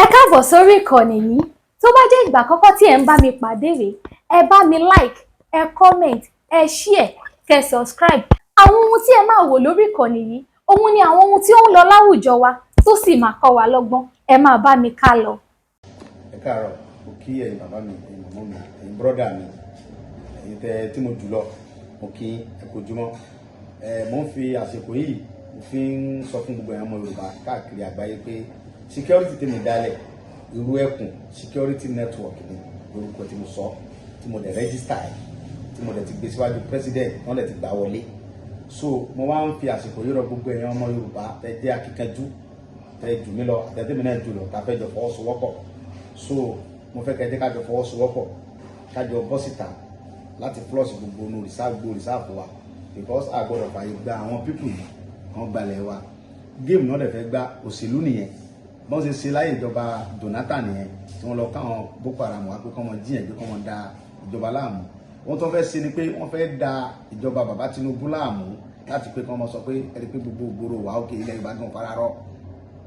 Ẹ káàbọ̀ sórí ìkànnì yìí. Tó bá jẹ́ ìgbà àkọ́kọ́ tí ẹ ń bá mi pàdé rèé, ẹ bá mi like, ẹ comment, ẹ share, kẹ́ subscribe. Àwọn ohun tí ẹ máa wò lórí ìkànnì yìí, ohun ni àwọn ohun tí ó ń lọ láwùjọ wa tó sì máa kọ́ wa lọ́gbọ́n. Ẹ máa bá mi ká lọ. Ẹ káàárọ̀, mo kí ẹ̀yin bàbá mi, ẹ̀yin màmá mi, ẹ̀yin brọ́dà mi, ẹ̀yin tí mo jù lọ, mo kí ẹ kú ojúmọ́. Mo ń fi àsìkò yìí fi ń sọ fún gbogbo ẹ̀yin ọmọ Yorùbá káàkiri àgbáyé pé security tí mi dálẹ̀ irú ẹkùn security network ni orúkọ tí mo sọ tí mo dẹ̀ register ẹ̀ tí mo dẹ̀ ti gbé síwájú president wọ́n dẹ̀ ti gbà wọlé. So mo wá ń fi àsìkò yìí rọ gbogbo ẹ̀yin ọmọ Yorùbá tẹ́ jẹ́ akíkanjú tẹ́ jù mí lọ àtẹ̀tẹ̀ mi náà jù lọ tá a fẹ́ jọ fọwọ́sowọ́pọ̀. So mo fẹ́ kẹ́ jẹ́ ká jọ fọwọ́sowọ́pọ̀ ká jọ bọ́ síta láti flush gbogbo onú rìsáàfù wa because a gbọ́dọ̀ fààyè gba àwọn people yìí wọ́n gbalẹ̀ wa game náà dẹ̀ fẹ́ gba òṣèlú nìyẹn bọ́n ṣe ṣe láyé ìjọba Jonathan nìyẹn tí wọ́n lọ káwọn Boko Haram wá pé kọ́ wọn jíyàn pé kọ́ wọn da ìjọba láàmú wọ́n tó fẹ́ ṣe ni pé wọ́n fẹ́ da ìjọba bàbá Tinubu láàmú láti pé kọ́ wọn sọ pé ẹni pé gbogbo gbòòrò wà òkè ilẹ̀ Yorùbá gan fararọ́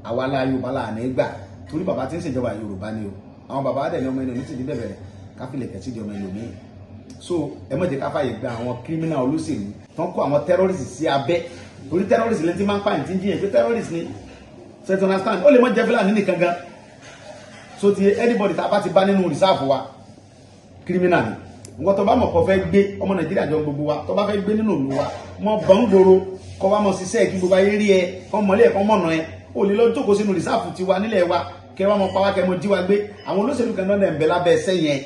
àwa la Yorùbá là ní gbà torí bàbá tí ń ṣèjọba Yorùbá ni o àwọn bàbá dẹ̀ ní ọmọ ẹni ti di bẹ̀bẹ̀ káfílẹ̀ kẹ̀sí di ọmọ ẹlòmíì so ẹ má jẹ́ ká fàyè gba àwọn kírímínà olóṣèlú tó ń kó àwọn tẹ́rọ́rìsì sí abẹ́ torí tẹ́rọ́rìsì lè ti máa ń pààyàn tí ń jiyàn pé tẹ́rọ́rìsì ni so to understand ó lè mọ jẹ́ Fúlàní nìkan gan so ti anybody tá a bá ti bá nínú reserve wa criminal ni nǹkan tó bá mọ̀ kó fẹ́ gbé ọmọ Nàìjíríà jọ gbogbo wa tó bá fẹ́ gbé nínú ìlú wa mọ bọ̀ǹgbòrò kó wá mọ ṣiṣẹ́ kí gbogbo ayé rí ẹ kó mọ̀lẹ́ ẹ̀kọ́ mọ̀nà ẹ ó lè lọ jókòó sínú reserve ti wa nílẹ̀ wa kẹ wá mọ pa wá kẹ mọ jí wa gbé àwọn olóṣèlú kan náà ń bẹ lábẹ́ ẹsẹ̀ yẹn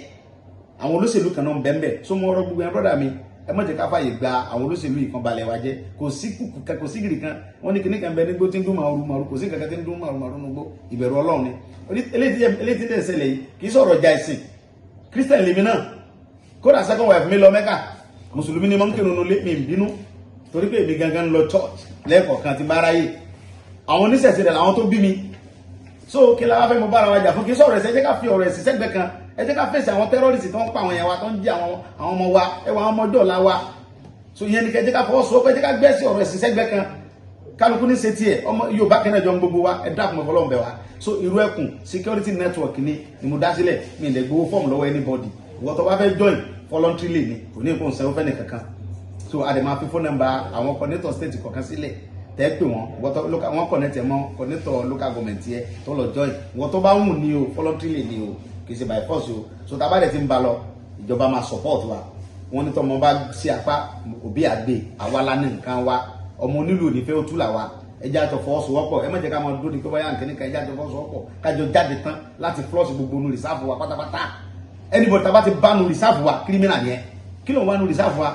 àwọn olóṣèlú kan náà ń bẹ ń bẹ so mo rọ gbogbo yẹn brọ́dà mi ẹ má jẹ́ ká fàyè gba àwọn olóṣèlú yìí kan balẹ̀ wa jẹ́ kò sí gìrì kan wọ́n ní kíní kan bẹ nígbó tí ń dún màrú kò sí kankan tí ń dún màrú nígbó ìbẹ̀rù Ọlọ́run ni eléyìí tí ń ṣẹlẹ̀ yìí kì í sọ̀rọ̀ ọjà ìsìn Christian lèmi náà kódà second wife mi lọ Mẹ́kà mùsùlùmí ni mo ń kírun nulẹ̀ mi ń bínú torí pé èmi gangan lọ church lẹ́ẹ̀kọ̀ọ̀kan ti bá ráyè àwọn oníṣẹ̀ṣe rẹ̀ làwọn tó bí mi so kí la wá fẹ́ mo bára wa jà fún kí sọ̀rọ̀ ẹ̀sẹ̀ jẹ́ ká fi ọ̀rọ̀ ẹ̀sìn sẹ́gbẹ̀ẹ́ kan ẹ jẹ́ ká fèsì àwọn tẹ́rọ́rìsì tó ń pa àwọn èèyàn wa tó ń jí àwọn ọmọ wa ẹwà àwọn ọmọdé ọ̀la wa so ìyẹn ni kẹ́ jẹ́ ká fọwọ́sowọ́pọ̀ ẹ jẹ́ ká gbẹ́sì ọ̀rọ̀ ẹ̀sìn sẹ́gbẹ̀ẹ́ kan kálukú ní ṣe tiẹ̀ ọmọ Yorùbá kẹ́nà jọ ń gbogbo wa ẹ dákun ọ̀fọlọ́run bẹ̀ wá so irú ẹkùn security network ni mo dá sílẹ̀ mi lè gbowó fọ́ọ̀mù lọ́wọ́ anybody ìwọ tó bá fẹ́ join voluntarily ni kò ní nǹkan ṣẹ́wó fẹ́ni kankan so a dẹ̀ máa fi phone number àwọn coordinator state kọ̀ọ̀kan sílẹ̀ tẹ́ pé wọ́n connect ẹ̀ mọ́ coordinator local government yẹ tó lọ join ìwọ tó bá wù ní o voluntarily ni o kì í ṣe by force o so tá a bá dẹ̀ ti ń ba lọ ìjọba máa support wa wọ́n ní tọmọ bá sí apá òbí àgbè àwa la ní nǹkan wa ọmọ onílù onífẹ́ òtún là wa ẹjẹ́ àjọ fọwọ́sowọ́pọ̀ ẹ má jẹ́ ká máa dúró ní pé báyà nǹkan nìkan ẹjẹ́ àjọ fọwọ́sowọ́pọ̀ kájọ jáde tán láti flush gbogbo nu reserve wa pátápátá anybody tá a bá ti bá nu reserve wa criminal yẹn kí ló ń wá nu reserve wa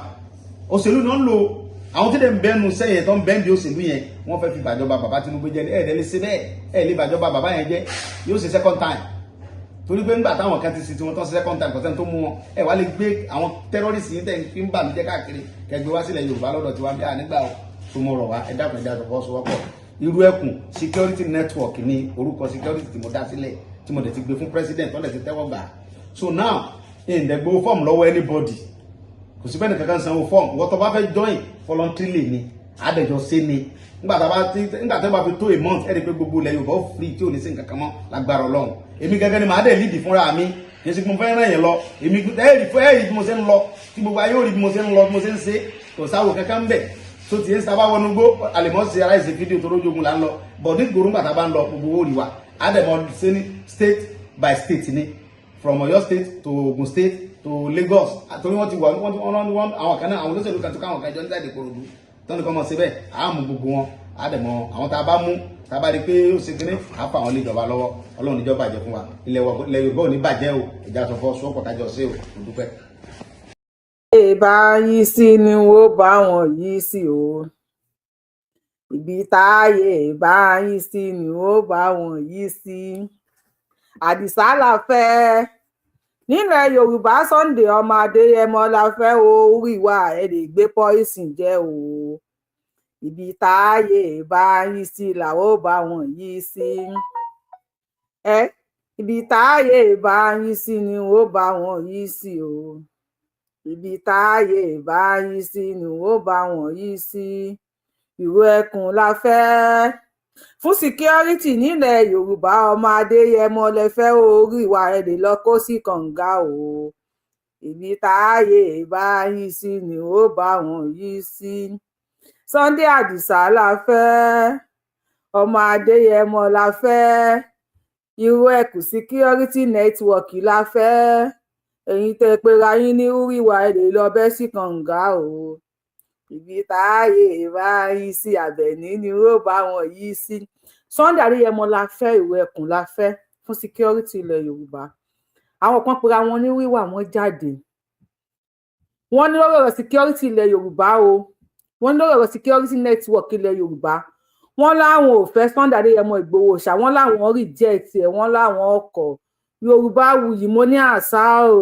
òṣèlú ni wọ́n ń lo àwọn tí dẹ̀ ń bẹ́nu sẹ́yìn tó ń bẹ́ẹ̀ di òṣèlú yẹn wọ́n fẹ́ fi bàjọba bàbá Tinubu jẹ́ ẹ̀ẹ́dẹ́ lè ṣe bẹ́ẹ̀ ẹ̀ lè bàjọba bàbá yẹn jẹ́ yóò ṣe second time torí pé nígbà táwọn kan ti sì tí wọ́n tán ṣe second time kọ̀sẹ́ni tó mú wọn ẹ̀ wá lè gbé àwọn terrorist yìí tẹ̀ fi ń bà mí jẹ́ káàkiri kẹgbẹ́ wá sílẹ̀ Yorùbá lọ́dọ̀ tí wọ́n bí nígbà tó mọ̀ rọ̀ wá ẹ dákun ẹja àtọ̀fọ́ sowọ́pọ̀ irú ẹkùn security network ni orúkọ security tí mo dá sílẹ̀ tí mo dẹ̀ ti gbé fún president tó dẹ̀ ti tẹ́wọ́ gbà so now ìdẹ̀gbò fọ́ọ̀mù lọ́wọ́ anybody kò sí bẹ́ẹ̀ kankan sanwó fọ́ọ̀mù wọ́n tó bá fẹ́ join voluntarily ni àdẹ̀jọ́ sí ni nígbà tó bá fi tó a month ẹ̀rí pé gbogbo ilẹ̀ Yorùbá ó free tí ò ní sí nǹkan kan mọ́ lágbára Ọlọ́run èmi gẹ́gẹ́ ni màá dẹ̀ lead fúnra mi kì í ṣe pé mo fẹ́ ràn yẹn lọ èmi ẹ̀rí bí mo ṣe ń lọ tí gbogbo ayé ò rí bí mo ṣe ń lọ bí mo ṣe ń ṣe kò sáwò kankan ń bẹ̀ tó ti ń sábà wọnú gbó àlèmọ́ sí ara ìṣe fídíò tó rójógun là ń lọ bọ̀ ní gbòòrùn gbàtà bá ń lọ gbogbo ó rí wa àdẹ̀mọ́ ṣe ní state by state ni from Ọ̀yọ́ state to Ogun state to Lagos torí wọ́n ti wà wọ́n àwọn kan náà àwọn olóṣèlú kan tó káwọn kan jọ nígbà èdè Ìkòròdú tọ́ni kan mọ̀ síbẹ̀ àmú gbogbo wọn àdẹ̀mọ́ àwọn tá a bá mú tá a bá rí pé ó ṣe kíní àfa àwọn ilé ìjọba lọ́wọ́ Ọlọ́run níjọba bàjẹ́ fún wa ilẹ̀ Yorùbá ò ní bàjẹ́ o ìjà sọ̀fọ̀ sọ́pọ̀ kájọ sí o kò dúpẹ́. Bá yí sí ni wọ́n bá wọn yí sí o ibi táyé bá yí sí ni wọ́n bá wọn yí sí Àdìsá la fẹ́ nílẹ̀ Yorùbá Sunday ọmọ Adéyẹmọ la fẹ́ o orí wa ẹ lè gbé poison jẹ o ibi táyé bá yí sí làwọn bá wọn yí sí ibi táyé bá yí sí ni wọ́n bá wọn yí sí o ibi táyé bá yí sí ni wọ́n bá wọn yí sí ìró ẹkùn la fẹ́ fún security nílẹ̀ Yorùbá ọmọ Adéyẹmọ lẹ fẹ́ orí ìwà ẹ̀ lè lọ kó sí kànga o ibi táyé bá yí sí ni ó bá wọn yí sí. Sunday Adisa la fẹ́ ọmọ Adéyẹmọ la fẹ́ irú ẹkùn security network la fẹ́ ẹ̀yin tẹ́ pera yín ní orí ìwà ẹ̀ lè lọ bẹ́ sí kànga o ibi táyé bá yí sí Àbẹ̀ní ni ó bá wọn yí sí. Sunday Adéyẹmọ la fẹ́ ìwé ẹkùn la fẹ́ fún security ilẹ̀ Yorùbá. Àwọn kan pera wọn ní wíwà wọn jáde wọ́n ní lórí ọ̀rọ̀ security ilẹ̀ Yorùbá o wọ́n ní lórí ọ̀rọ̀ security network ilẹ̀ Yorùbá wọ́n láwọn ò fẹ́ Sunday Adéyẹmọ Ìgbòho ṣá wọ́n láwọn reject ẹ̀ wọ́n láwọn ọkọ̀ Yorùbáwùyí mo ní àṣà ò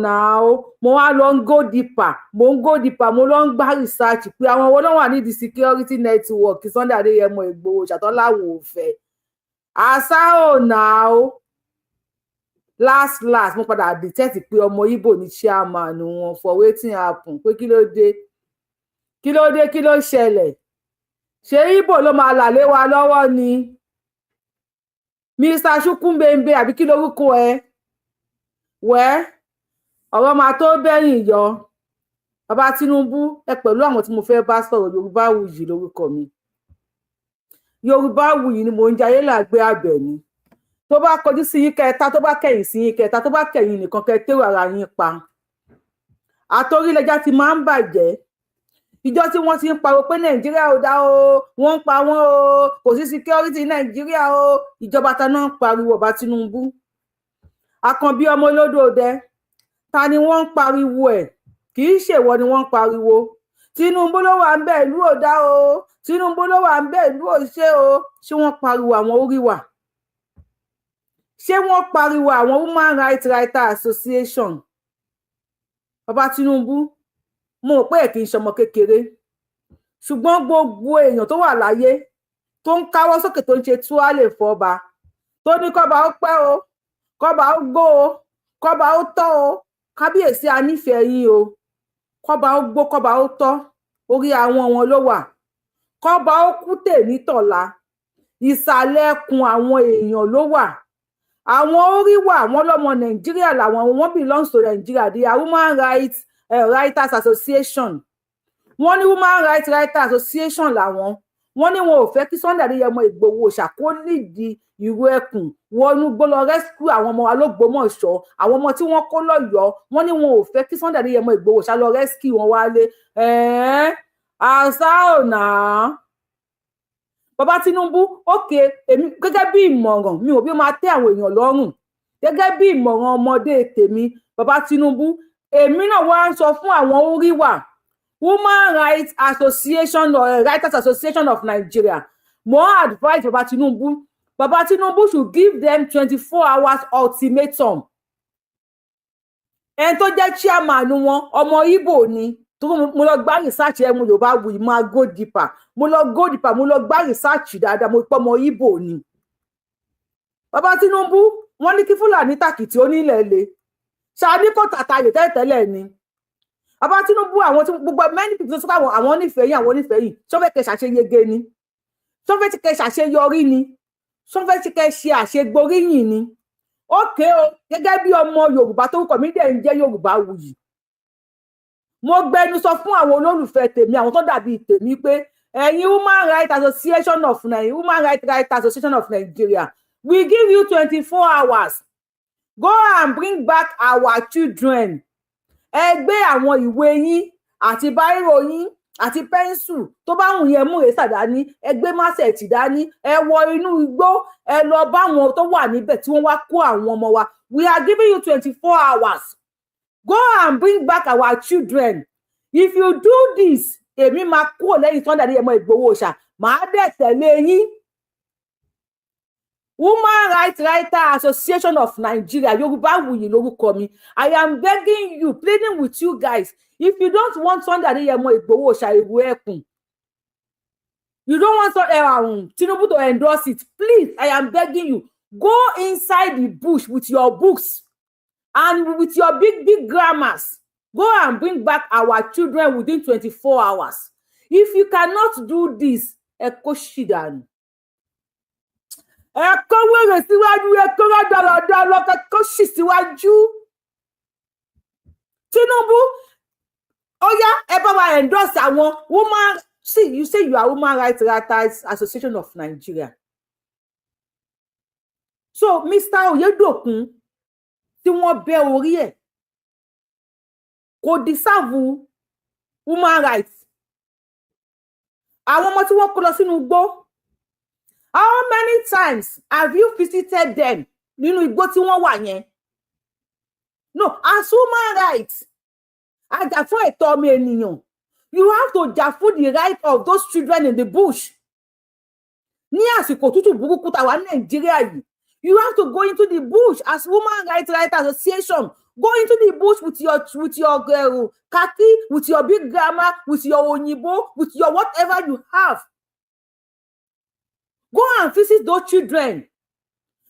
náà mo wá lọ ń go deeper mo lọ ń gbá research pé àwọn owó náà wà nídìí security network Sunday Adéyẹmọ Ìgbòho ṣàtọ́ láwọn ò fẹ́ àṣà ò náà last mo padà detect pé ọmọ Igbo ní chairman wọn for wetin happen pé kí ló ṣẹlẹ̀ ṣé Igbo ló máa là lé wa lọ́wọ́ ni Mr. Chukwumbembe àbí kí lorúkọ ẹ wẹ́ ọ̀rọ̀ máa tó bẹ́yìn yọ bàbá Tinubu ẹ pẹ̀lú àwọn tí mo fẹ́ bá sọ̀rọ̀ Yorùbáwùyí lórúkọ mi Yorùbáwùyí ni mò ń jayé làgbé Àbẹ̀ní tó bá kọjú sí yín kẹta tó bá kẹ̀yìn sí yín kẹta tó bá kẹ̀yìn nìkan kẹ tẹ́wọ̀ ara yín pa àtòrílẹ̀já ti máa ń bàjẹ́ ìjọ tí wọ́n ti ń pariwo pé Nàìjíríà ò dá o wọ́n ń pa wọ́n o kò sí security Nàìjíríà o ìjọba ta náà ń pariwo ọba Tinubu Àkànbí ọmọ olódòdẹ ta ni wọ́n ń pariwo ẹ̀ kì í ṣèwọ ni wọ́n ń pariwo Tinubu ló wà ń bẹ̀ ìlú ò dá o Tinubu ló wà ń bẹ̀ ìlú ò ṣe o ṣé wọ́n pariwo àwọn orí wà ṣé wọ́n pariwo àwọn Human Rights Writers Association ọba Tinubu mo rò pé ẹ̀ kì í ṣọmọ kékeré ṣùgbọ́n gbogbo èèyàn tó wà láyé tó ń káwọ́ sókè tó ń ṣe túwálè fọba tó ní kọ́ba ó pẹ́ o kọ́ba ó gbó o kọ́ba ó tọ́ o kábíyèsí a nífẹ̀ẹ́ yín o kọ́ba ó gbó kọ́ba ó tọ́ orí àwọn wọn ló wà kọ́ba ó kú tèmi tọ̀la ìsàlẹ̀ ẹkùn àwọn èèyàn ló wà àwọn orí wà wọn lọ́mọ Nàìjíríà làwọn wọn belong to Nigeria the Human Rights Writers Association wọ́n ní Human Rights Writers Association làwọn wọ́n ní wọn ò fẹ́ kí Sunday Adéyẹmọ Ìgbòho ṣàkólídìí ìró ẹkùn wọnú gbó lọ rescue àwọn ọmọ wa l'Ógbómọ̀ṣọ́ àwọn ọmọ tí wọ́n kó lọ́yọ̀ọ́ wọ́n ní wọn ò fẹ́ kí Sunday Adéyẹmọ Ìgbòho ṣá lọ rescue wọn wálé àṣà ọ̀nà bàbá Tinubu òkè èmi gẹ́gẹ́ bí ìmọ̀ràn mi ò bí máa tẹ́ àwọn èèyàn lọ́rùn gẹ́gẹ́ bí ìmọ̀ràn ọmọdé tèmi bàbá Tinubu èmi náà wá ń sọ fún àwọn oríwà Human Rights Association or Writers Association of Nigeria mo advise bàbá Tinubu should give them 24 hours ultimatum ẹni tó jẹ́ chairman wọn ọmọ Igbo ni mo lọ gbá research ẹ mo Yorùbáwùyí máa go deeper mo lọ gbá research dáadáa mo pọ́ ọmọ Igbo ni bàbá Tinubu wọ́n ní kí Fúlàní tàkìtì onílẹ̀ le ṣáàdí kò tàtàyè tẹ́lẹ̀ ni bàbá Tinubu àwọn tí gbogbo many people tó sọ àwọn onífẹ̀ẹ́ yìí sọ́fẹ́ kẹ́ ṣàṣeyege ni sọ́fẹ́ kẹ́ ṣàṣeyọrí ni sọ́fẹ́ kẹ́ ṣe àṣegbóríyìn ni ókè o gẹ́gẹ́ bí ọmọ Yorùbá tó kọ̀ mí dẹ̀ ń jẹ́ Yorùbáwùyí mo gbẹnu sọ fún àwọn olólùfẹ́ tèmi àwọn tó dàbí tèmi pé ẹ̀yin Human Rights Association of Nigeria we give you 24 hours go and bring back our children ẹ gbé àwọn ìwé yín àti báírò yín àti pẹ́ńsù tó bá wùn yẹn mú èsà dání ẹ gbé másẹ̀tì dání ẹ wọ inú igbó ẹ lọ bá àwọn tó wà níbẹ̀ tí wọ́n wá kó àwọn ọmọ wa we are giving you 24 hours go and bring back our children if you do this èmi máa kúrò lẹ́yìn Sunday Adéyẹmọ Ìgbòho ṣá màá dẹ̀ tẹ̀lé yín Human Rights Writers Association of Nigeria Yorùbáwùyí lórúkọ mi I am begging you pleading with you guys if you don't want Sunday Adéyẹmọ Ìgbòho ṣá ìwé ẹkùn you don't want Tinubu to endorse it please I am begging you go inside the bush with your books and with your big grammars go and bring back our children within 24 hours If you cannot do this, ẹ kó ṣì dànù. Ẹ kó wèrè síwájú, ẹ kó rádaràda lọ, ẹ kó ṣì síwájú. Tinubu, oya, ẹ bá wa endorse àwọn woman. See, you say you are Women Rights Writers Association of Nigeria. So, Mr. Oyedokun, tí wọ́n bẹ́ orí ẹ̀, kò deserve woman rights. Àwọn ọmọ tí wọ́n kó lọ sínú igbó. How many times have you visited them nínú igbó tí wọ́n wà yẹn? No, as woman rights, àjà fún ẹ̀tọ́ ọmọ ènìyàn, you have to jà fún the right of those children in the bush. Ní àsìkò tútù burúkú tá wà ní Nàìjíríà yìí, you have to go into the bush as Women Rights Association. Go into the bush with your khaki, with your big grammar, with your onyibo, with your whatever you have. Go and visit those children.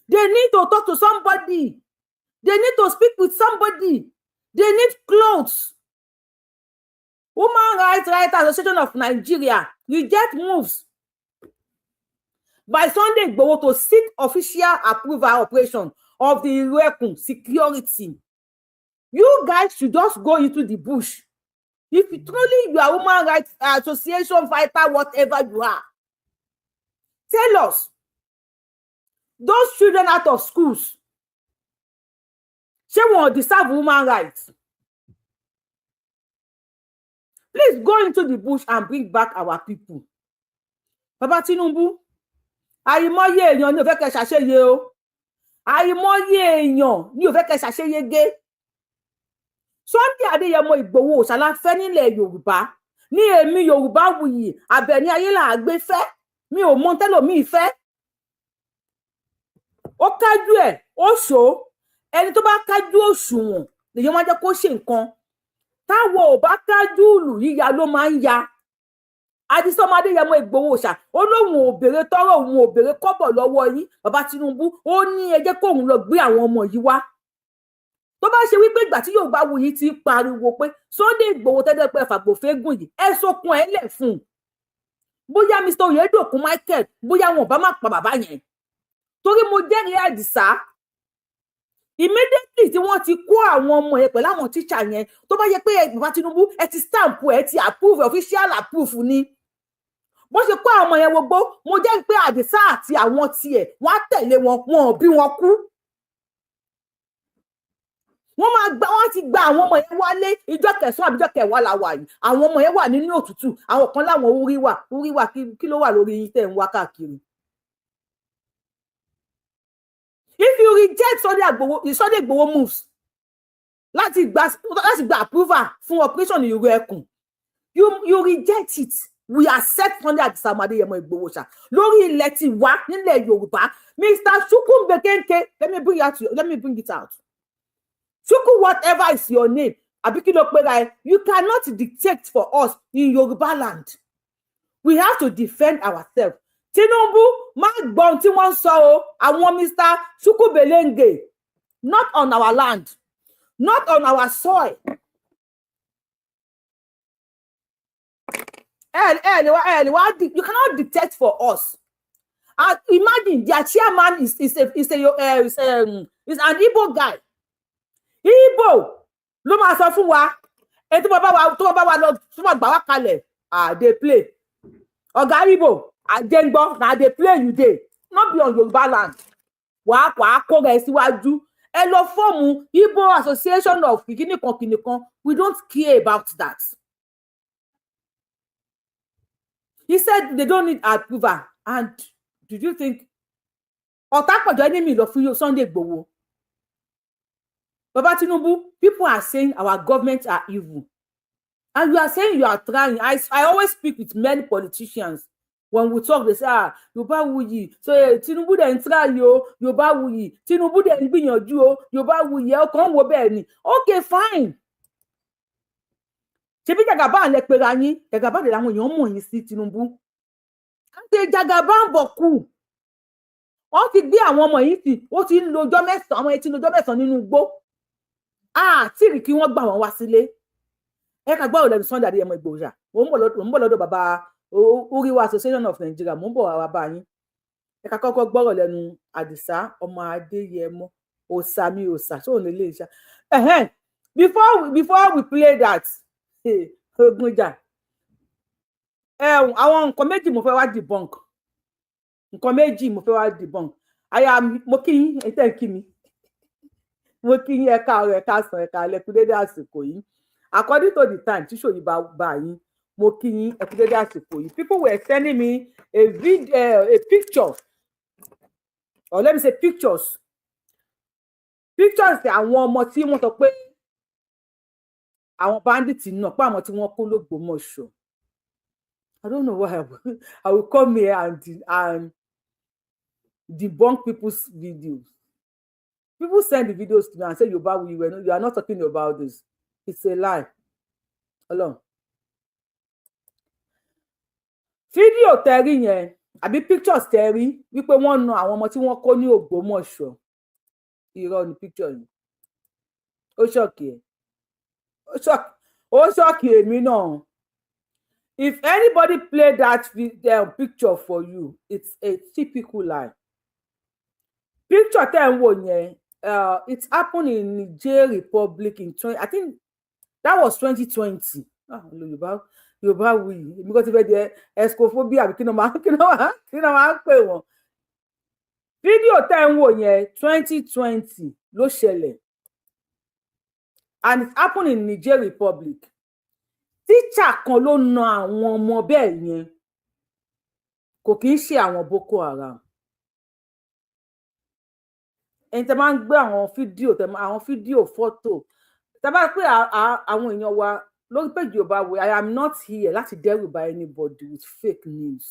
They need to talk to somebody. They need to speak with somebody. They need clothes. Women Rights Association of Nigeria reject moves by Sunday Igboho to seek official approval operation of the IRUN EKUN security. You guys should just go into the bush. If truly you are Women Rights Association fighter, whatever you are, tell us, those children out of schools, they won't deserve women rights. Please go into the bush and bring back our people. Baba Tinubu, àìmọye èèyàn ní ó fẹ́ kẹ́ ṣàṣeyẹ o. Àìmọye èèyàn ní ó fẹ́ kẹ́ ṣàṣeyege. Sunday Adéyẹmọ Ìgbòho ṣàlàfẹ́ nílẹ̀ Yorùbá. Ní èmi Yorùbáwùyí, Àbẹ̀ní Ayélàágbé fẹ́. Mi ò mọ tẹ́lòmíì fẹ́. Ó kájú ẹ̀, ó ṣó. Ẹni tó bá kájú òṣùwọ̀n lèyàn máa jẹ́ kó ṣe nǹkan. Táwọn ò bá kájú ìlú yíya ló máa ń ya. Adésọmọ Adéyẹmọ Ìgbòho ṣà, ó lóun ò béèrè tọ́rọ̀, òun ò béèrè kọ́bọ̀ lọ́wọ́ yín. Bàbá Tinubu, ó ní ẹ jẹ́ kóun lọ gbé àwọn ọmọ yìí wá. Tó bá ṣe wípé ìgbà tí Yorùbáwùyí ti pariwo pé Sunday Igboho tẹ́lẹ̀ pé fàgbòfégùn yìí, ẹ sókun ẹ lẹ̀ fún un. Bóyá Mr. Oyedokun Michael, bóyá wọn bá má pa bàbá yẹn. Torí mo jẹ́rìí Àdìsá. Immediately tí wọ́n ti kó àwọn ọmọ yẹn pẹ̀lú àwọn teacher yẹn, tó bá yẹ pé Bàbá Tinubu ẹ ti stamp ẹ ti approve, official approve ni. Bó ṣe kó àwọn ọmọ yẹn wọgbó, mo jẹ́rìí pé Àdìsá àti àwọn tiẹ̀ wọ́n á tẹ̀lé wọn, wọn ò bí wọn kú. Wọ́n ti gba àwọn ọmọ yẹn wálé ìjọ kẹsàn-án àbíjọ kẹwàá la wà yìí. Àwọn ọmọ yẹn wà nínú òtútù, àwọn kan láwọn orí wà kí ló wà lórí yín tẹ̀ ń wá káàkiri. If you reject Sunday Igboho moves, láti gba approval fún operation IRUN EKUN, you reject it. We accept Sunday Adéyẹmọ Ìgbòho ṣá lórí ilẹ̀ ti wá nílẹ̀ Yorùbá. Mr. Chukwu Bekenke, let me bring it out. Chukwu, whatever is your name, Abikilo Pera, you cannot dictate for us in Yoruba land. We have to defend ourselves. Tinubu, má gbọ́n tí wọ́n sọ o, àwọn Mr. Chukwu Belenge, not on our land, not on our soil. You cannot dictate for us. Imagine their chairman is an Igbo guy. Igbo ló máa sọ fún wa, tó bá wa lọ tó máa gbà wá kalẹ̀, they play. Ọ̀gá Igbo, àjẹngbọ́, na they play you dey, not be on Yoruba land. Wàá kó rẹ̀ síwájú. Ẹ lọ fọ́ọ̀mù Igbo Association of Kini kan. We don't care about that. He said they don't need approval. And did you think Ọ̀tàpọ̀jọ́ enemy lọ fún Sunday Igboho? Baba Tinubu, people are saying our government are evil. And you are saying you are trying. I always speak with many politicians. When we talk, they say, Yorùbáwùyí. So Tinubu dey try yo, Yorùbáwùyí. Tinubu dey gbìyànjú o, Yorùbáwùyí. Ẹ kàn wò bẹ́ẹ̀ ni. Okay, fine. Ṣebí Jagaban lẹ pera yín, Jagaban de làwọn èèyàn mọ̀ yín sí Tinubu. Àti Jagaban bọ̀kù. Wọ́n ti gbé àwọn ọmọ yìí sí, ó ti ń lo ọjọ́ mẹ́sàn-án, àwọn etí ń lo ọjọ́ mẹ́sàn-án nínú igbó. Tí rí kí wọ́n gbà wọ́n wá sílé. ẹ ká gbọ́ ọ̀rẹ́ Sunday Adéyẹmọ Ìgbòho ṣá mo ń bọ̀ lọ́dọ̀ bàbá Uriwa Association of Nigeria mo ń bọ̀ wá bá yín ẹ ká kọ́kọ́ gbọ́rọ̀ lẹ́nu Àdìsá ọmọ Adéyẹmọ òsàmì òsà tó ní ilé iṣẹ́ before we play that ogunjà àwọn nǹkan méjì mo fẹ́ wá debunk nǹkan méjì mo fẹ́ wá debunk àyà mo kí yín ẹ tẹ́ kí mi mo kí yín ẹ̀ka ọ̀rọ̀ ẹ̀ka sàn ẹ̀ka lẹ́kùn dédé àsìkò yìí according to the time tí ṣòyí bá yín mo kí yín ẹ̀kú dédé àsìkò yìí people were sending me a picture or let me say pictures àwọn ọmọ tí wọ́n sọ pé àwọn bandits náà pé àwọn tí wọ́n kó l'Ógbómọ̀ṣọ́. I don't know why I will come here and debunk people's videos. People send the videos to me and say, you are not talking about this. It's a lie. Hello. Fídíò tẹ́rí yẹn, àbí pictures tẹ́rí, wípé wọ́n na àwọn ọmọ tí wọ́n kó ní Ògbómọ̀ṣọ́. Irọ́ ni picture yìí. Ó ṣọ́ọ̀kì ẹ̀. Ó ṣọ́ọ̀kì èmi náà. If anybody play that picture for you, it's a typical lie. Picture tẹ́ ń wò yẹn, it happened in Niger Republic in I think that was 2020. Yorùbá wí because if the escophobia kí ló máa ń pè wọ́n. Fídíò tẹ́ ń wò yẹn 2020 ló ṣẹlẹ̀ and it happened in Niger Republic. Teacher kan ló na àwọn ọmọ bẹ́ẹ̀ yẹn kò kì í ṣe àwọn Boko Haram. Ẹni tẹ́ máa ń gbé àwọn fídíò fọ́tò tẹ́ bá pé àwọn èèyàn wa lórí page Yorùbá wo I am not here láti dẹ́rù bá anybody with fake news.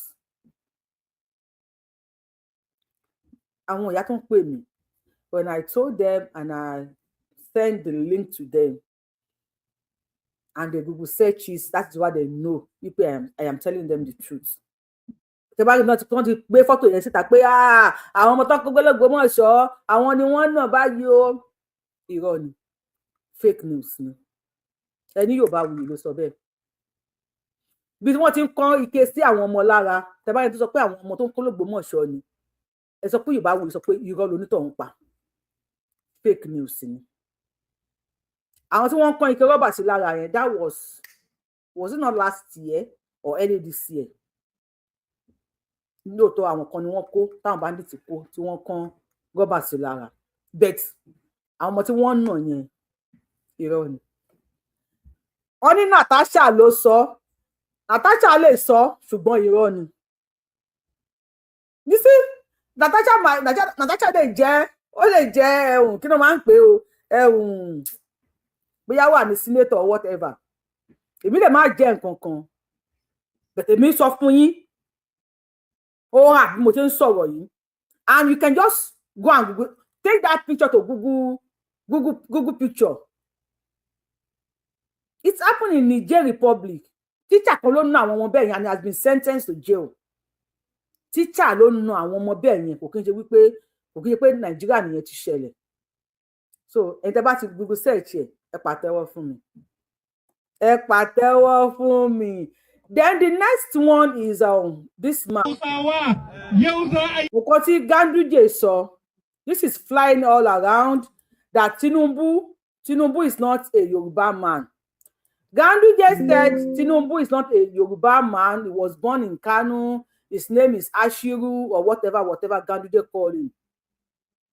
Àwọn ìyá tó ń pè mí when I told them and I send the link to them and the Google searches, that's why they know I am telling them the truth. Tẹ́ bá rí náà tí wọ́n ti gbé fọ́tò yẹn síta pé àwọn ọmọ tó ń kó l'Ógbómọ̀ṣọ́ àwọn ni wọ́n náà báyìí o. Irọ́ ni, fake news ni. Ẹni Yorùbá wuyì ló sọ bẹ́ẹ̀. Bí wọ́n ti ń kán ike sí àwọn ọmọ lára, tẹ́ bá rí tó sọ pé àwọn ọmọ tó ń kó l'Ógbómọ̀ṣọ́ ni. Ẹ sọ pé Yorùbá wuyì sọ pé irọ́ lonítọ̀hún pa. Fake news ni. Àwọn tí wọ́n kán ike rọ́bà sí lára yẹn, that was it not last year or early this year? Lóòótọ́ àwọn kan ni wọ́n kó táwọn bandits kó tí wọ́n kán rọ́bà sí lára. But àwọn ọmọ tí wọ́n nà yẹn irọ́ ni. Wọ́n ní Natasha ló sọ. Natasha lè sọ ṣùgbọ́n irọ́ ni. You see, Natasha lè jẹ́ ó lè jẹ́ kí ló máa ń pè o bóyá wà ní senator or whatever. Èmi lè má jẹ́ nǹkan kan but èmi sọ fún yín ó hàn bí mo ṣe ń sọ̀rọ̀ yìí and you can just go and Google, take that picture to Google picture. It's happened in Niger Republic. Teacher kan ló ná àwọn ọmọ bẹ́ẹ̀ yẹn and has been sentenced to jail. Teacher ló ná àwọn ọmọ bẹ́ẹ̀ yẹn kò kí n ṣe pé Nàìjíríà nìyẹn ti ṣẹlẹ̀. So ẹni tẹ́ bá ti Google search ẹ pàtẹ́wọ́ fún mi. Ẹ pàtẹ́wọ́ fún mi. Then the next one is this man. Nǹkan tí Ganduje sọ, this is flying all around that Tinubu is not a Yoruba man. Ganduje said Tinubu is not a Yoruba man. He was born in Kano. His name is Ashiru or whatever Ganduje called him.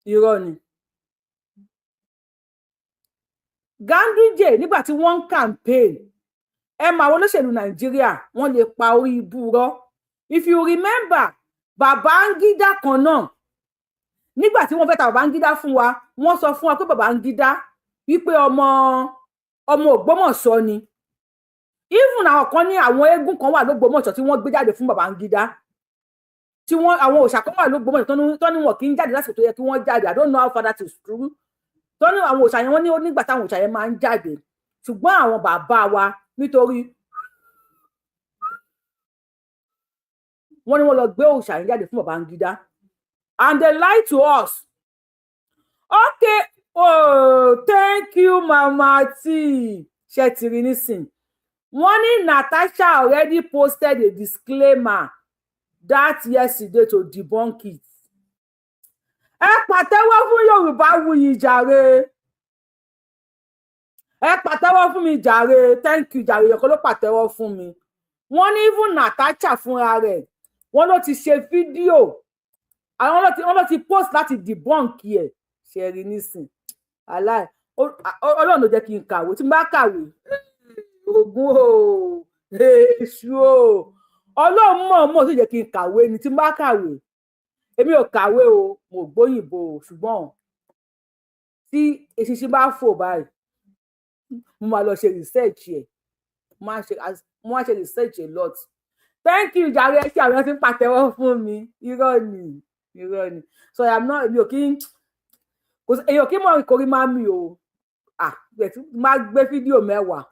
Irọ́ ni. Ganduje nígbà tí wọ́n campaign ẹ máa wọ́n olóṣèlú Nàìjíríà wọ́n lè pa orí ibú rọ́. If you remember Babangida kan náà nígbà tí wọ́n fẹ́ ta Babangida fún wa wọ́n sọ fún wa pé Babangida wípé ọmọ Ògbómọ̀ṣọ́ ni. Even àwọn kan ní àwọn eégún kan wà l'Ógbómọ̀ṣọ́ tí wọ́n gbé jáde fún Babangida tí wọ́n àwọn òòṣà kan wà l'Ógbómọ̀ṣọ́ tó ní wọn kì í jáde lásìkò tó yẹ kí wọ́n jáde. I don't know how far that is true. Tó ní àwọn òòṣà yẹn wọ́n ní nígbà táwọn òòṣà yẹn máa ń jáde ṣùgbọ́n àwọn bàbá wa nítorí wọ́n ní wọ́n lọ gbé òòṣà yẹn jáde fún Babangida and they lied to us. Okay, oh thank you Mama T. Ṣé ti rí nísìn Warning, Natasha already posted a disclaimer that yesterday to debunk it. Ẹ pàtẹ́wọ́ fún Yorùbáwùyí jàre. Ẹ pàtẹ́wọ́ fún mi jàre. Thank you jàre. Yọ̀kọ́ ló pàtẹ́wọ́ fún mi. Wọ́n ní even Natasha fúnra rẹ̀. Wọ́n ló ti ṣe fídíò. Wọ́n ló ti post láti debunk ẹ̀. Ṣé rí nísìn? Aláì. Ọlọ́run ló jẹ́ kí n kàwé. Tí n bá kàwé. Ògún o. Èṣù o. Ọlọ́run mọ̀ tó jẹ́ kí n kàwé ni tí n bá kàwé. Èmi ò kàwé o, mo gbóyìnbó o, ṣùgbọ́n tí eṣinṣin bá fò báyìí, mo máa lọ ṣe research ẹ̀. Mo máa ṣe research a lot. Thank you jàre ẹ tí àwọn ti ń pàtẹ́wọ́ fún mi. Irọ́ ni. So I am not, èmi ò kí mọ̀ ìkórí máa mi o. Máa gbé fídíò 10.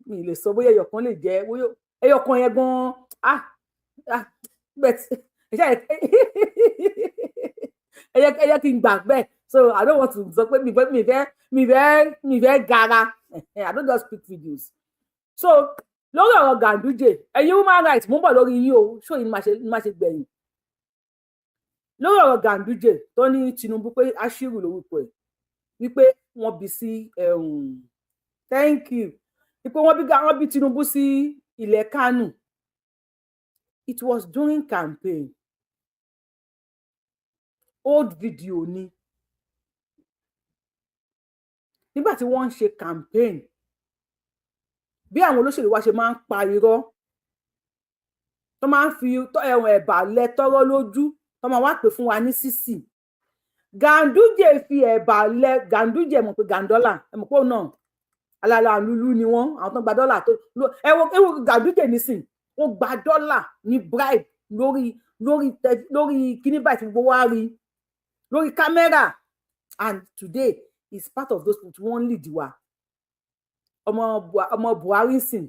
Mi lè sọ bóyá ẹyọkan lè jẹ́, ẹyọkan yẹn gan. But ẹyẹ kí n gbà bẹ́ẹ̀. So I don't want to sọ pé mi fẹ́ gara. I don't just pick videos. So lórí ọ̀rọ̀ Ganduje, ẹ̀yin human rights mo ń bọ̀ lórí yín o, ṣó yìí ni máa ṣe gbẹ̀yìn. Lórí ọ̀rọ̀ Ganduje tó ní Tinubu pé Ashiru lórúkọ ẹ̀, wípé wọ́n bí sí thank you, wípé wọ́n bí Tinubu sí ilẹ̀ Kánò. It was during campaign. Old video ni. Nígbà tí wọ́n ń ṣe campaign, bí àwọn olóṣèlú wa ṣe máa ń pa irọ́, tó máa ń fi ẹ̀bà lẹ tọ́rọ́ lójú, tó máa wá pè fún wa ní sísì. Ganduje fi ẹ̀bà lẹ Ganduje mọ̀ pé Gandola, ẹ mọ̀ pé òun náà alala lulu ni wọ́n, àwọn tó gba dọ́là tó ẹwọ Ganduje nísìn. Ó gba dọ́là ní bribe lórí Kini báyìí tí gbogbo wa rí lórí kámẹ́rà, and today is part of those people tí wọ́n lead wa. Ọmọ Buhari sìn,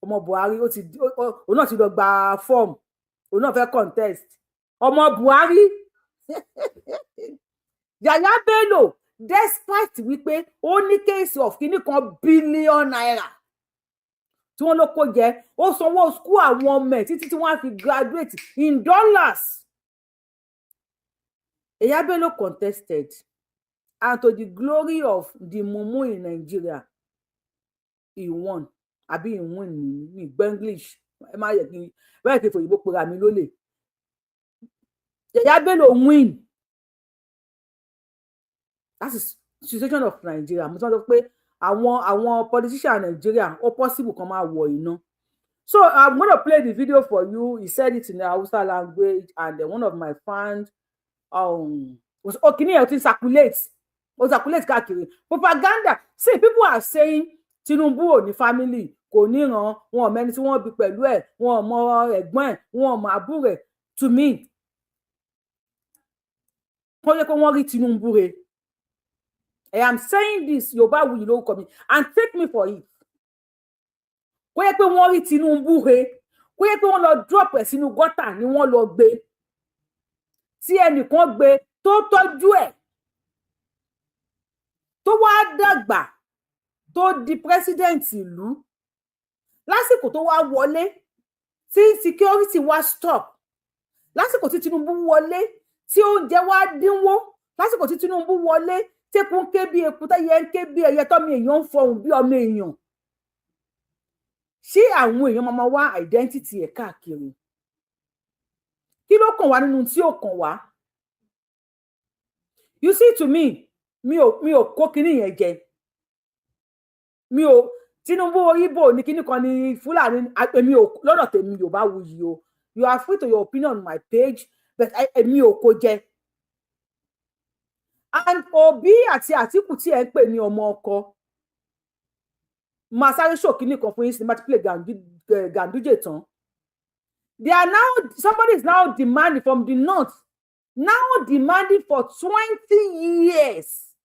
ọmọ Buhari òun náà ti lọ gba form, òun náà fẹ́ contest. Ọmọ Buhari Yaya Bello, despite wípé ó ní case of Kini kan billion naira tí wọ́n ló kó jẹ, ó sanwó school àwọn ọmọ ẹ̀ títí tí wọ́n á fi graduate in dollars. Yaya Bello contested, and to the glory of the mumu in Nigeria, he won. Àbí he won ní English. Ẹ má yẹ kí bẹ́ẹ̀ kí fòyìnbó pera mi lólè. Yaya Bello win. That's the situation of Nigeria. Mo sọ pé àwọn politician Nigeria ó possible kan máa wọ iná. So I'm going to play the video for you. He said it in the Hausa language, and then one of my fans was Kini ẹ̀ ti circulate káàkiri propaganda. See, people are saying Tinubu ò ní family, kò níran, wọn ò mẹ́ni tí wọ́n bí pẹ̀lú ẹ̀, wọn ò mọ ẹ̀gbọ́n ẹ̀, wọn ò mọ àbúrò ẹ̀. To me, kò yẹ kó wọ́n rí Tinubu re. I am saying this, Yorùbáwùyí lórúkọ mi, and take me for it. Kò yẹ pé wọ́n rí Tinubu re, kò yẹ pé wọ́n lọ drop ẹ̀ sínú gọ́tà ni wọ́n lọ gbé. Tí ẹnìkan gbé tó tọ́jú ẹ̀, tó wá dàgbà, tó di president ìlú, lásìkò tó wá wọlé, tí security wá stop, lásìkò tí Tinubu wọlé, tí oúnjẹ wá dínwó, lásìkò tí Tinubu wọlé, tí eku ń ké bí eku, tẹ́yẹ ń ké bí ẹyẹ, tọ́mọ èèyàn ń fọhùn bí ọmọ èèyàn. Ṣé àwọn èèyàn máa wá identity ẹ̀ káàkiri? Kí ló kàn wá nínú tí ò kàn wá? You see, to me, mi ò kó kíní yẹn jẹ. Mi ò Tinubu Igbo ní kíní kan ní Fúlàní, èmi ò lọ́dọ̀ tèmi Yorùbáwùyí o. You are free to your opinion on my page, but èmi ò kó jẹ. And Obi àti Àtíkù tí ẹ ń pè ní ọmọ ọkọ, máa sáré show kíní kan fún yín sí play Ganduje tán. They are now, somebody is now demanding from the north, now demanding for 20 years.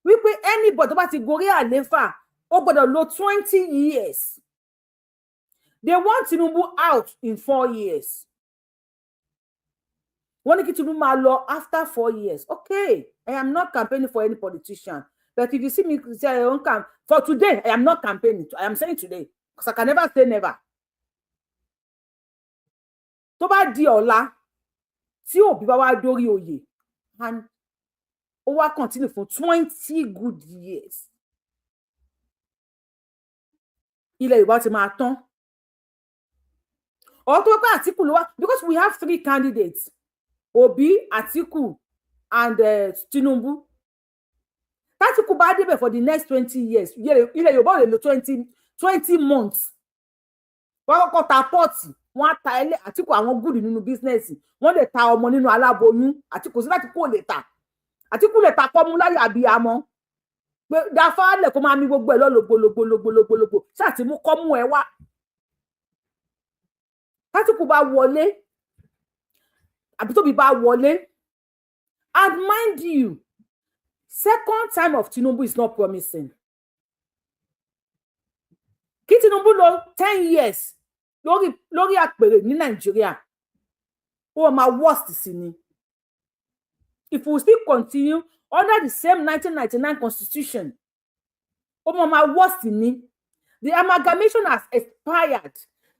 Wípé anybody tó bá ti gorí àléfà, ó gbọ́dọ̀ lò 20 years. They want Tinubu out in 4 years. Wọ́n ní kí Tinubu máa lọ after 4 years. Okay, I am not campaigning for any politician, But if you see me say for today, I am not campaigning. I am saying today because I can never say never. Tó bá di ọ̀la tí Obi bá wá dórí oyè and ó wá continue for 20 good years. Ilẹ̀ Yorùbá ti máa tán. Or tó bá Atiku ló wá, because we have 3 candidates. Obi, Atiku, and Tinubu. Atiku bá débẹ̀ for the next 20 years. Ilẹ̀ Yorùbá lè lo 20 months. Wọ́n kọ́kọ́ ta pọ́ọ̀tì, wọ́n á ta ẹlẹ́ Atiku àwọn good nínú business. Wọ́n lè ta ọmọ nínú aláboyún. Atiku sí láti kó lè ta. Atiku lè ta kọ́mú láyé àbíyamọ. Pé dáfálẹ̀ kó máa mi gbogbo ẹ̀ lọ́lọ́gbọ́lọ́gbọ́lọ́gbọ́lọ́gbọ́. Ṣáà ti mú kọ́mú ẹ wá. Atiku bá wọlé. Àbí Tóbi bá wọlé. And mind you, second time of Tinubu is not promising. Kí Tinubu lò 10 years lórí àpèrè ní Nàìjíríà. Ó máa worst sí ni. If we still continue under the same 1999 constitution, ó máa worst ni. The amalgamation has expired.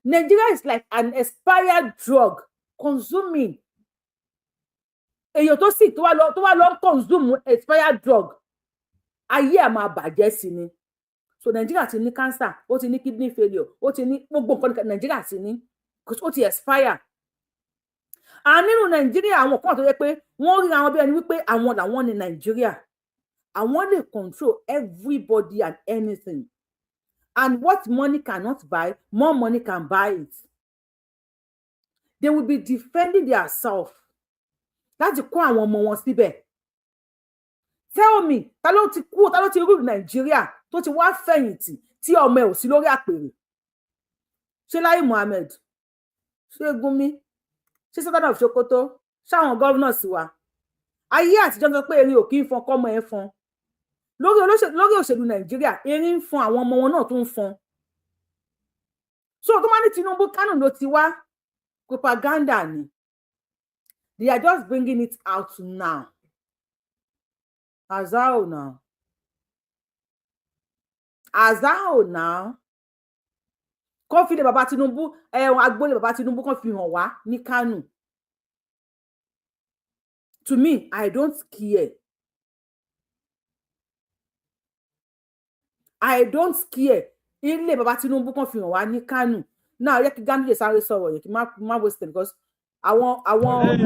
Nigeria is like an expired drug consuming. Èyàn tó sì tó wá lọ consume expired drug. Ayé a máa bàjẹ́ sí ni. So Nigeria ti ní cancer, ó ti ní kidney failure, ó ti ní gbogbo nǹkan Nigeria ti ní because ó ti expire. And nínú Nigeria àwọn kan tó yẹ pé wọ́n rí àwọn bí ẹni wípé àwọn làwọn ní Nigeria. Àwọn lè control everybody and anything. And what money cannot buy, more money can buy it. They will be defending themselves. Láti kó àwọn ọmọ wọn síbẹ̀. Tell me, ta ló ti rú Nigeria tó ti wá fẹ̀yìntì tí ọmọ ẹ̀ ò sí lórí àpèrè? Ṣé Lai Mohammed? Ṣé Gumi? Ṣé Sultan of Sokoto? Ṣáwọn governors wa? Ayé àtijọ́ sọ pé erin ò kí ń fọn kọ́mọ ẹ̀ fọn. Lórí òṣèlú Nigeria, erin ń fọn àwọn ọmọ wọn náà tó ń fọn. So tó máa ní Tinubu Kánò ló ti wá propaganda ni. They are just bringing it out now. As how now? Kó fi lè bàbá Tinubu, agbólé bàbá Tinubu kan fi hàn wá ní Kánò. To me, I don't care. Ilé bàbá Tinubu kan fi hàn wá ní Kánò. Now, yẹ kí Ganduje sáré sọ̀rọ̀ yẹ kí má waste because àwọn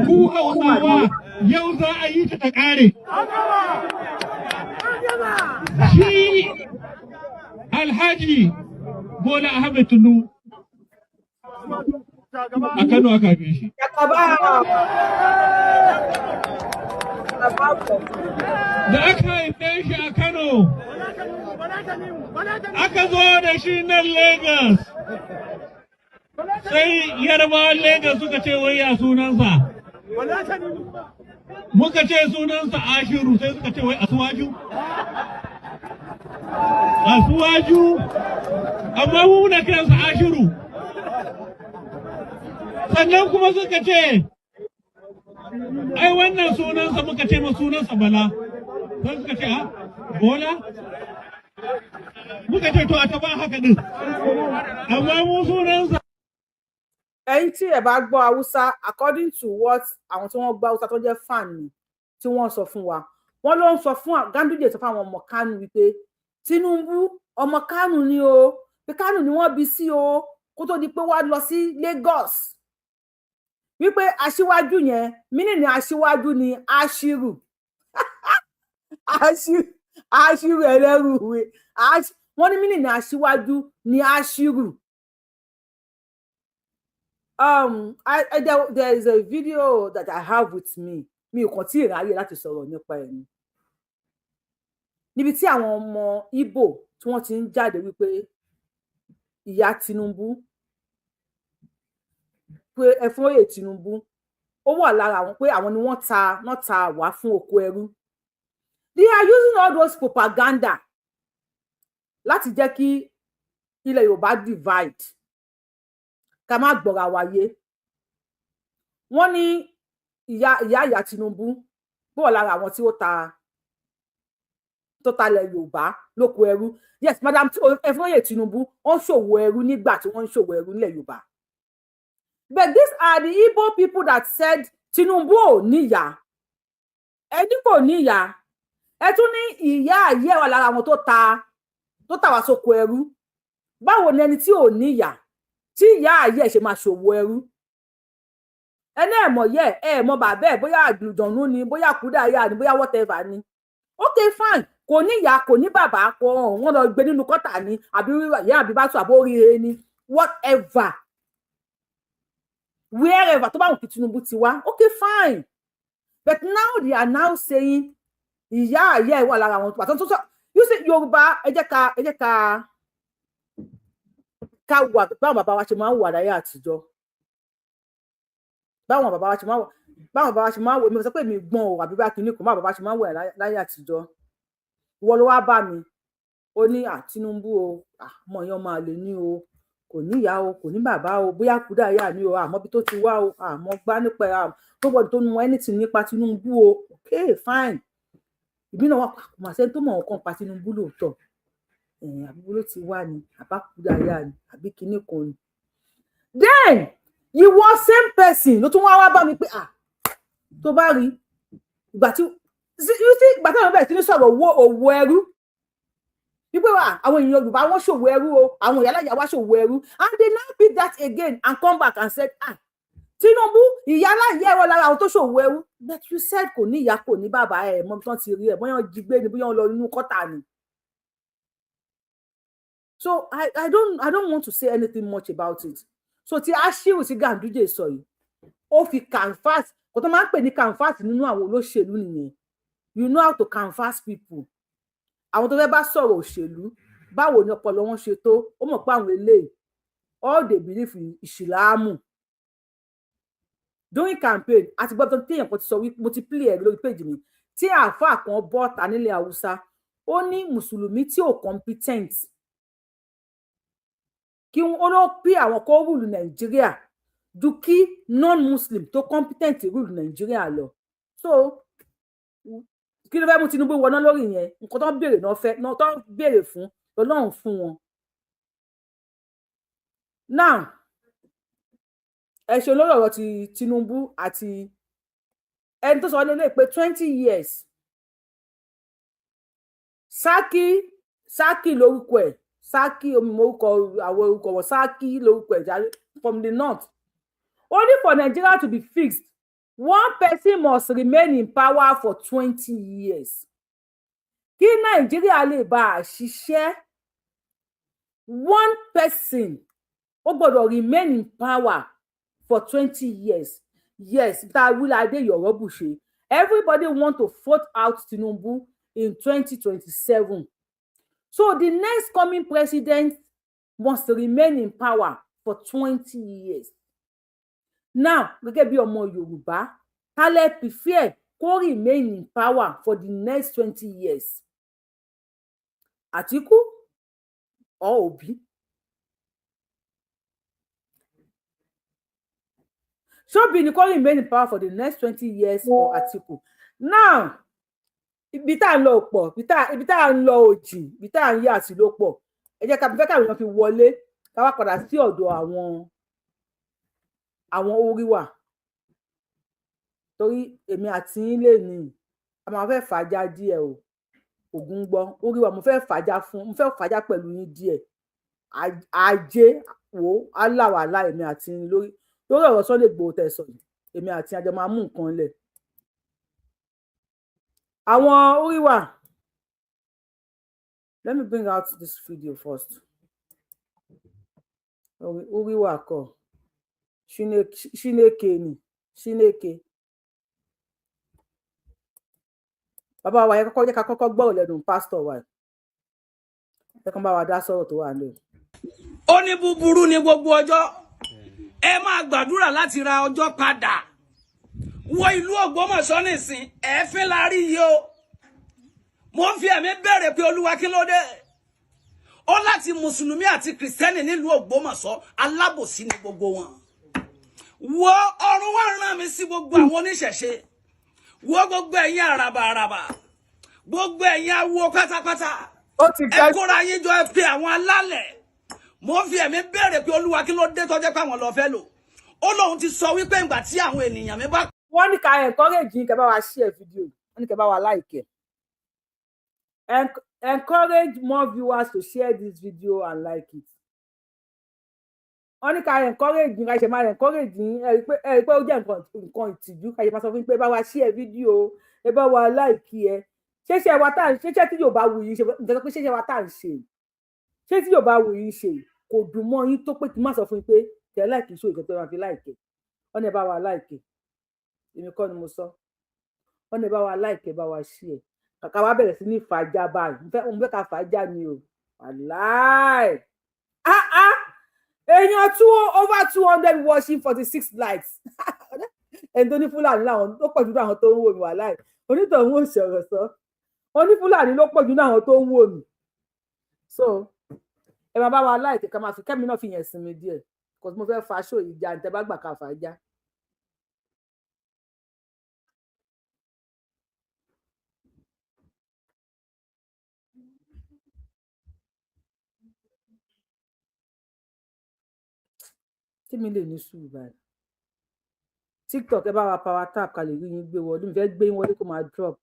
ku Hausawa yau za a yi ta kare. Shi Alhaji Bola Ahmed Tinubu a Kano aka haife shi. Da aka haife shi a Kano, aka zo da shi nan Lagos. Sai Yarbawan Lagos suka ce wai ya sunansa. Muka ce sunansa Ashiru, sai suka ce wai Asuwaju. Amma mu muna kiransa Ashiru. Sannan kuma suka ce ai wannan sunansa muka ce ma sunansa Bala. Sai suka ce Bola? Muka ce to a taba haka din. Amma mu sunansa ẹ̀yin tí ẹ bá gbọ́ Haúsá according to what àwọn tí wọ́n gbọ́ Haúsá tó jẹ́ fan ni tí wọ́n sọ fún wa wọ́n ló ń sọ fún Ganduje sọ fún àwọn ọmọ Kánò wípé Tinubu ọmọ Kánò ni o pé Kánò ni wọ́n bí sí o kó tó di pé wá lọ sí Lagos wípé aṣíwájú yẹn mínì ní aṣíwájú ni Ashiru Ashiru ẹlẹ́rù wọ́n ní mínì ní aṣíwájú ni Ashiru. There is a video that I have with me. Mi ò kàn tí ì ráyè láti sọ̀rọ̀ nípa ẹ̀ ni. Níbi tí àwọn ọmọ Igbo tí wọ́n ti ń jáde wípé ìyá Tinubu pé ẹfúnóyè Tinubu ó wà lára àwọn pé àwọn ni wọ́n ta wá fún oko ẹrú. They are using all those propaganda láti jẹ́ kí ilẹ̀ Yorùbá divide. Ká má gbọ́ra wáyé. Wọ́n ní ìyá Tinubu bọ́ lára àwọn tí tó talẹ̀ Yorùbá lóko ẹrú. Yes, Madam Efroye Tinubu wọ́n ṣòwò ẹrú nígbà tí wọ́n ń ṣòwò ẹrú nílẹ̀ Yorùbá. But these are the Igbo people that said Tinubu ò níyà. Ẹni kò níyà. Ẹ tún ní ìyá ayé wà lára àwọn tó tà wá sóko ẹrú. Báwo ni ẹni tí ò níyà tí ìyá ayé ṣe máa ṣòwò ẹrú? Ẹni ẹ mọ̀ yẹ ẹ mọ̀ bàbá ẹ bóyá àdùjọ̀nú ni bóyá kúdàáyà ni bóyá whatever ni. Okay fine, kò níyà kò ní bàbá kò wọ́n lọ gbé nínú kọ́tà ni àbí ìyá àbí bá tún àbó rí he ni whatever. Wherever tó bá wù kí Tinubu ti wá, okay fine. But now they are now saying ìyá ayé wà lára àwọn tó sọ you see Yorùbá ẹ jẹ́ ká wà báwọn bàbá wa ṣe máa ń wà láyé àtijọ́. Báwọn bàbá wa ṣe máa ń wò mi sọ pé mi gbọ́n o àbí bá Kini kò má bàbá ṣe máa ń wò láyé àtijọ́. Ìwọ ló wá bá mi ó ní Tinubu o ọmọ yẹn máa lè ní o kò níyà o kò ní bàbá o bóyá kúdàáyà ni o àmọ́ bí tó ti wá o àmọ́ gbá nípa nobody tó mọ anything nípa Tinubu o okay fine. Ìbí náà wọn kò mà sẹ́ni tó mọ̀ nǹkan pa Tinubu lóòótọ́ àbí ló ti wá ni àbá kúdàáyà ni àbí Kini kan ni. Then you want same person ló tún wá bá mi pé tó bá rí ìgbà tí ìgbà tí àwọn bẹ̀rẹ̀ sí ní sọ̀rọ̀ òwò ẹrú wípé àwọn èèyàn Yorùbá wọ́n ṣòwò ẹrú o àwọn ìyá aláya wá ṣòwò ẹrú and they now beat that again and come back and said Tinubu ìyá aláya ẹ̀rọ lára àwọn tó ṣòwò ẹrú but you said kò ní ìyá kò ní bàbá ẹ̀ mọ́ tán ti rí ẹ̀ bóyá jí gbé ni bóyá lọ nínú kọ́tà ni. So I don't want to say anything much about it. So ti Ashiru ti Ganduje sọ yìí ó fi canvas kò tó máa ń pè ní canvas nínú àwọn olóṣèlú nìyẹn. You know how to canvas people. Àwọn tó fẹ́ bá sọ̀rọ̀ òṣèlú báwo ni ọpọlọ wọn ṣe tó ó mọ̀ pé àwọn eléyìí all they believe in ìsìláàmù. During campaign àti gbọ́dọ̀ tí èèyàn kan ti sọ wípé mo ti play ẹ̀ lórí page mi tí àáfàá kan bọ́ta nílẹ̀ Haúsá ó ní mùsùlùmí tí ò competent kí wọ́n ló pí àwọn kó rúlù Nàìjíríà ju kí non-muslim tó competent rúlù Nàìjíríà lọ. So kí ló fẹ́ mú Tinubu wọná lórí yẹn nǹkan tó ń béèrè náà fẹ́ náà tó ń béèrè fún Ọlọ́run fún wọn. Now ẹ ṣe olórí ọ̀rọ̀ ti Tinubu àti ẹni tó sọ nílé pé 20 years Saki lórúkọ ẹ̀ Saki omi orúkọ àwọn orúkọ wọn Saki lórúkọ ẹ̀ jáde from the north. Only for Nigeria to be fixed, one person must remain in power for 20 years. Kí Nàìjíríà lè bá a ṣiṣẹ́, one person ó gbọ́dọ̀ remain in power for 20 years. Yes, that will ade Yoruba ṣe. Everybody want to vote out Tinubu in 2027. So the next coming president must remain in power for 20 years. Now, gẹ́gẹ́ bí ọmọ Yorùbá, Kálẹ̀ prefer kó remain in power for the next 20 years. Atiku or Obi? Shobi ni kó remain in power for the next 20 years or Atiku. Now, ibi tá ń lọ pọ̀, ibi tá ń lọ òjì, ibi tá ń yà sí ló pọ̀. Ẹ jẹ́ ká fẹ́ ká wọ́n fi wọlé ká wá padà sí ọ̀dọ̀ àwọn oríwà. Torí èmi àti yín lè ní a máa fẹ́ fàájà díẹ̀ o. Ògún gbọ́ oríwà mo fẹ́ fàájà pẹ̀lú yín díẹ̀. Ajé wo aláwàlá èmi àti yín lórí ọ̀rọ̀ Sunday Igboho tẹ́ sọ yìí. Èmi àti àjọ máa mú nǹkan lẹ̀. Àwọn oríwà. Let me bring out this video first. Oríwà kọ. Chineke. Bàbá wa yẹ kọ́kọ́ jẹ́ ká kọ́kọ́ gbọ́ lẹ́nu pastor wa. Ẹ kàn bá wa dá sọ̀rọ̀ tó wà nílẹ̀. Ó ní búburú ní gbogbo ọjọ́. Ẹ máa gbàdúrà láti ra ọjọ́ padà. Wọ ìlú Ògbómọ̀ṣọ́ nísìn, ẹ̀fín la rí yìí o. Mo fi ẹ̀mí bẹ̀rẹ̀ pé Olúwa kí ló dé? Ó láti Mùsùlùmí àti Kìrìsìtẹ́nì nílùú Ògbómọ̀ṣọ́, alábòsí ni gbogbo wọn. Wo ọ̀run wá rán mi sí gbogbo àwọn oníṣẹ̀ṣe. Wo gbogbo ẹ̀yin àràbà. gbogbo ẹ̀yin awo pátápátá ó ti ẹ gbẹ kóra yín jọ ẹ pe àwọn alálẹ̀ mo fi ẹ̀mí béèrè pé olúwa kí ló dé tó jẹ́ pé àwọn lọ fẹ́ lò ó lóun ti sọ wípé ìgbà tí àwọn ènìyàn mi bá. wọ́n ní ká encourage yín kẹ́ bá wa share video wọ́n ní kẹ́ bá wa like encourage more viewers to share this video and like it. Wọ́n ní ká encourage yín ká ṣe máa encourage yín ẹ rí pé ó jẹ́ nǹkan ìtìjú ká ṣe máa sọ fún yín pé bá wa share video ẹ bá wa like ẹ ṣẹṣẹ wa tá à ń ṣẹṣẹ tí yóò bá wù yín ṣe nǹkan pé ṣẹṣẹ wa tá à ń ṣe ṣé tí yóò bá wù yín ṣe kò dùn mọ́ yín tó pé kí n má sọ fún yín pé tẹ like iṣu ìjọba máa fi like wọ́n ní ẹ bá wa like èmi kọ́ ni mo sọ wọ́n ní ẹ bá wa like ẹ bá wa share kàkà wá bẹ̀rẹ̀ sí ní fàájà báyìí mo fẹ́ ká fàájà ni o wàláì èèyàn over 200 watching 46 likes ẹni tó ní fúlàní làwọn tó pọ̀ jù náà àwọn tó ń wò mí wàláì onítọ̀hún ò sọ̀rọ̀ sọ wọn ní fúlàní ló pọ̀ jù náà àwọn tó ń wò mí so ẹ máa bá wa like ká máa fi kẹ́mi náà fi yẹn sinmi díẹ̀ kò tí mo fẹ́ fa aṣọ ìjà ní tẹ́ bá gbà ká fàájà. tí mi lè ní sùúrù báyìí TikTok ẹ bá wa power tap ká lè rí yín gbé wọlé mi fẹ́ gbé yín wọlé kó máa drop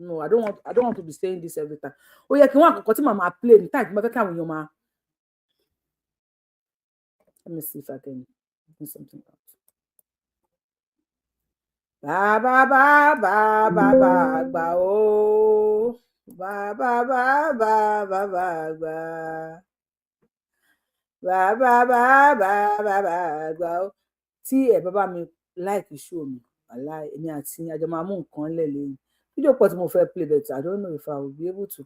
no I don't want to be saying this every time ó yẹ kí wọn àkọ́kọ́ tí màá máa play ní táìpì mo fẹ́ káwọn èèyàn máa let me see if I can do something out. Bàbá àgbà o bàbá àgbà o tí ẹ bá mi like show mi wàláì èmi àti àjọ máa mú nǹkan lẹ̀ lẹ́yìn fídíò pọ̀ tí mo fẹ́ play but I don't know if I will be able to.